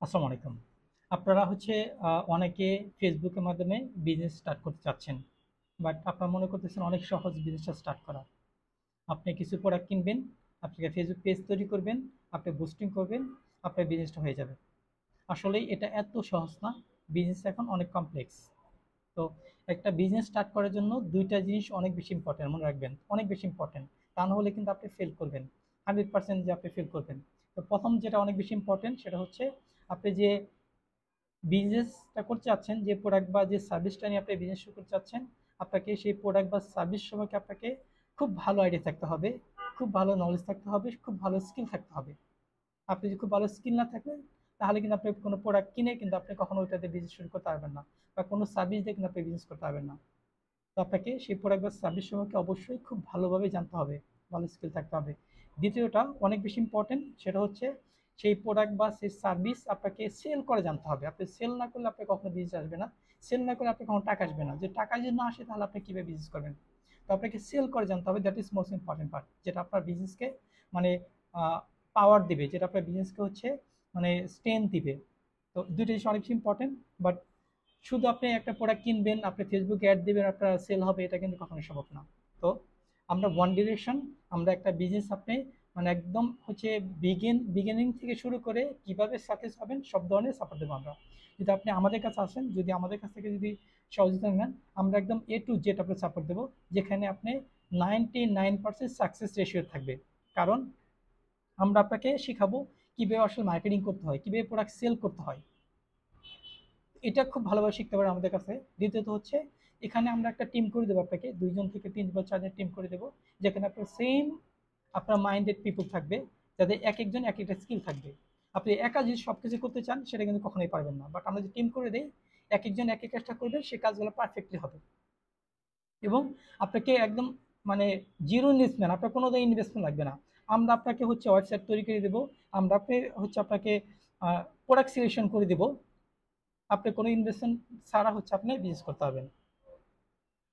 আসসালামু আলাইকুম। আপনারা অনেকে ফেসবুকের মাধ্যমে বিজনেস স্টার্ট করতে চাচ্ছেন। বাট আপনারা মনে করতেছেন অনেক সহজ বিজনেসটা স্টার্ট করা। আপনি কিছু প্রোডাক্ট কিনবেন, আপনি ফেসবুক পেজ তৈরি করবেন, আপনি বুস্টিং করবেন, আপনার বিজনেসটা হয়ে যাবে। আসলে এটা এত সহজ না। বিজনেস এখন অনেক কমপ্লেক্স। তো একটা বিজনেস স্টার্ট করার জন্য ২ টা জিনিস অনেক বেশি ইম্পোর্টেন্ট মনে রাখবেন। অনেক বেশি ইম্পোর্টেন্ট। তা না হলে কিন্তু আপনি ফেল করবেন। 100% যে আপনি ফেল করবেন। তো ১ম যেটা অনেক বেশি ইম্পোর্টেন্ট সেটা হচ্ছে আপনি যে বিজনেসটা করতে চাচ্ছেন, যে প্রোডাক্ট বা যে সার্ভিসটা নিয়ে আপনি বিজনেস শুরু করতে চাচ্ছেন, আপনাকে সেই প্রোডাক্ট বা সার্ভিস সম্পর্কে আপনাকে খুব ভালো আইডিয়া থাকতে হবে, খুব ভালো নলেজ থাকতে হবে, খুব ভালো স্কিল থাকতে হবে। আপনি যদি খুব ভালো স্কিল না থাকেন, তাহলে কিন্তু আপনি কোনো প্রোডাক্ট কিনে কিন্তু আপনি কখনো ওইটাতে বিজনেস শুরু করতে পারবেন না, বা কোনো সার্ভিস দিয়ে কিন্তু আপনি বিজনেস করতে পারবেন না। তো আপনাকে সেই প্রোডাক্ট বা সার্ভিস সম্পর্কে অবশ্যই খুব ভালোভাবে জানতে হবে, ভালো স্কিল থাকতে হবে। দ্বিতীয়টা অনেক বেশি ইম্পর্টেন্ট, সেটা হচ্ছে সেই প্রোডাক্ট বা সেই সার্ভিস আপনাকে সেল করে জানতে হবে। আপনি সেল না করলে আপনি কখনো বিজনেস আসবে না। সেল না করলে আপনি কখনো টাকা আসবে না। যে টাকা যদি না আসে তাহলে আপনি কীভাবে বিজনেস করবেন? তো আপনাকে সেল করে জানতে হবে, that is most important part, যেটা আপনার বিজনেসকে মানে পাওয়ার দিবে, যেটা আপনার বিজনেসকে মানে স্ট্রেংথ দিবে। তো দুইটা জিনিস অনেক বেশি ইম্পর্টেন্ট। বাট শুধু আপনি একটা প্রোডাক্ট কিনবেন, আপনি ফেসবুকে অ্যাড দিবেন, আপনার সেল হবে, এটা কিন্তু কখনোই সম্ভব না। তো আমরা ওয়ান ডিরেকশন, আমরা একটা বিজনেস আপনি মানে একদম বিগিনিং থেকে শুরু করে কিভাবে সাকসেস হবেন সব ধরনের সাপোর্ট দেবো আমরা। যদি আপনি আমাদের কাছে আসেন, যদি আমাদের কাছ থেকে যদি সহযোগিতা নেন, আমরা একদম A to Z আপনার সাপোর্ট দেবো, যেখানে আপনি 99% সাকসেস রেশিও থাকবে। কারণ আমরা আপনাকে শিখাবো কিভাবে আসলে মার্কেটিং করতে হয়, কিভাবে প্রোডাক্ট সেল করতে হয়। এটা খুব ভালোভাবে শিখতে পারেন আমাদের কাছে। দ্বিতীয়ত হচ্ছে, এখানে আমরা একটা টিম করে দেবো আপনাকে, ২ জন থেকে ৩ বা ৪ জন টিম করে দেবো, যেখানে আপনার সেম আপনার মাইন্ডেড পিপল থাকবে, যাদের একেকজন একেকটা স্কিল থাকবে। আপনি একা যদি সবকিছু করতে চান সেটা কিন্তু কখনোই পারবেন না। বাট আমরা যদি টিম করে দেই, একেকজন একেক কাজটা করবে, সে কাজগুলো পারফেক্টলি হবে। এবং আপনাকে একদম মানে জিরো ইনভেস্টমেন্ট, আপনার কোনো ইনভেস্টমেন্ট লাগবে না। আমরা আপনাকে ওয়েবসাইট তৈরি করে দেবো, আমরা আপনাকে প্রোডাক্ট সিলেকশন করে দেবো। আপনি কোনো ইনভেস্টমেন্ট ছাড়া আপনি বিজনেস করতে পারবেন।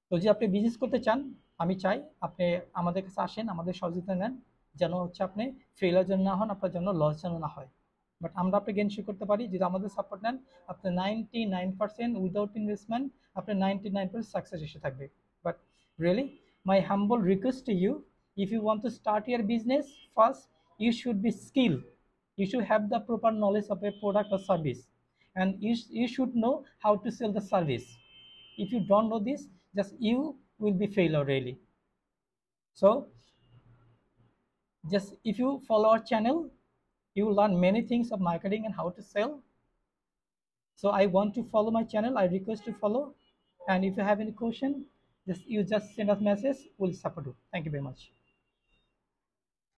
তো যে আপনি বিজনেস করতে চান, আমি চাই আপনি আমাদের কাছে আসেন, আমাদের সহযোগিতা নেন, যেন আপনি ফেলার জন্য না হন, আপনার জন্য লস যেন না হয়। বাট আমরা আপনাকে এনশিওর করতে পারি, যদি আমাদের সাপোর্ট নেন, আপনি 99% উইদাউট ইনভেস্টমেন্ট আপনি 99% সাকসেস এসে থাকবে। But really my humble request to you, if you want to start your business, first you should be skill, you should have the proper knowledge of a product or service, and you should know how to sell the service. If you don't know this, just you will be failure really. So just if you follow our channel, you will learn many things of marketing and how to sell. So I want to follow my channel, I request to follow. And if you have any question, just send us message, we'll support you. Thank you very much.